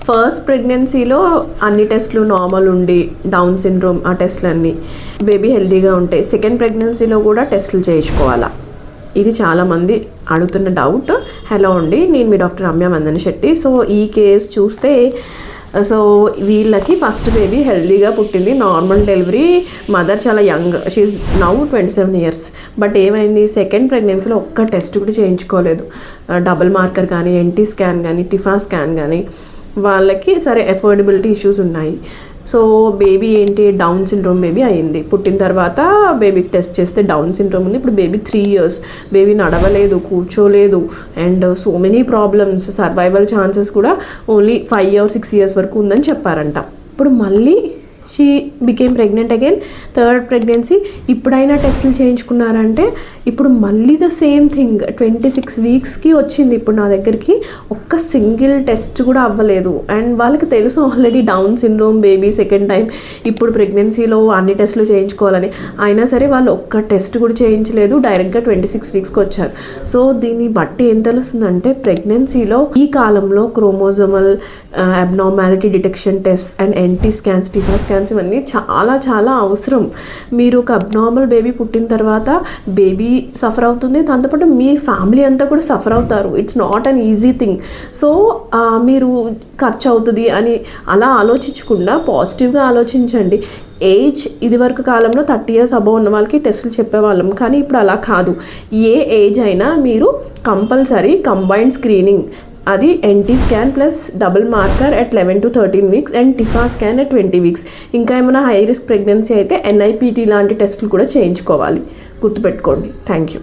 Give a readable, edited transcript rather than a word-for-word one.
First ప్రెగ్నెన్సీలో అన్ని టెస్ట్లు నార్మల్ ఉండి డౌన్ సిండ్రోమ్ ఆ టెస్ట్లన్నీ బేబీ హెల్తీగా ఉంటాయి. సెకండ్ ప్రెగ్నెన్సీలో కూడా టెస్టులు చేయించుకోవాలా? ఇది చాలామంది అడుగుతున్న డౌట్. హలో అండి, నేను మీ డాక్టర్ రమ్య మందన శెట్టి. సో ఈ కేస్ చూస్తే సో వీళ్ళకి ఫస్ట్ బేబీ హెల్తీగా పుట్టింది, నార్మల్ డెలివరీ, మదర్ చాలా young, she now 27 years. But ఏమైంది, సెకండ్ ప్రెగ్నెన్సీలో ఒక్క టెస్ట్ కూడా చేయించుకోలేదు. డబుల్ మార్కర్ కానీ, ఎన్టీ స్కాన్ కానీ, టిఫా స్కాన్ కానీ. వాళ్ళకి సరే ఎఫోర్డబిలిటీ ఇష్యూస్ ఉన్నాయి. సో బేబీ ఏంటి, డౌన్ సిండ్రోమ్ బేబీ అయింది. పుట్టిన తర్వాత బేబీకి టెస్ట్ చేస్తే డౌన్ సిండ్రోమ్ ఉంది. ఇప్పుడు బేబీ 3 years, బేబీ నడవలేదు, కూర్చోలేదు, and so many problems. Survival chances కూడా ఓన్లీ 5 or 6 years వరకు ఉందని చెప్పారంట. ఇప్పుడు మళ్ళీ she became pregnant again, third pregnancy. ఇప్పుడైనా టెస్టులు చేయించుకున్నారంటే ఇప్పుడు మళ్ళీ ద సేమ్ థింగ్. 26 weeksకి వచ్చింది ఇప్పుడు నా దగ్గరికి, ఒక్క సింగిల్ టెస్ట్ కూడా అవ్వలేదు. అండ్ వాళ్ళకి తెలుసు already down syndrome baby second time ఇప్పుడు ప్రెగ్నెన్సీలో అన్ని టెస్టులు చేయించుకోవాలని. అయినా సరే వాళ్ళు ఒక్క టెస్ట్ కూడా చేయించలేదు, డైరెక్ట్గా 26 weeksకి వచ్చారు. సో దీన్ని బట్టి ఏం తెలుస్తుందంటే ప్రెగ్నెన్సీలో ఈ కాలంలో chromosomal abnormality detection test and NT scans, TIFFA scans ఇవన్నీ చాలా చాలా అవసరం. మీరు ఒక అబ్నార్మల్ బేబీ పుట్టిన తర్వాత బేబీ సఫర్ అవుతుంది, దాంతోపాటు మీ ఫ్యామిలీ అంతా కూడా సఫర్ అవుతారు. It's not an easy thing. So మీరు ఖర్చు అవుతుంది అని అలా ఆలోచించకుండా పాజిటివ్గా ఆలోచించండి. ఏజ్ ఇదివరకు కాలంలో 30 years అబవ్ ఉన్న వాళ్ళకి టెస్టులు చెప్పేవాళ్ళం, కానీ ఇప్పుడు అలా కాదు. ఏ ఏజ్ అయినా మీరు కంపల్సరీ కంబైన్డ్ స్క్రీనింగ్, అది NT scan plus double marker at 11 to 13 weeks and TIFFA scan at 20 weeks. ఇంకా ఏమైనా హై రిస్క్ ప్రెగ్నెన్సీ అయితే NIPT లాంటి టెస్టులు కూడా చేయించుకోవాలి. గుర్తుపెట్టుకోండి. Thank you.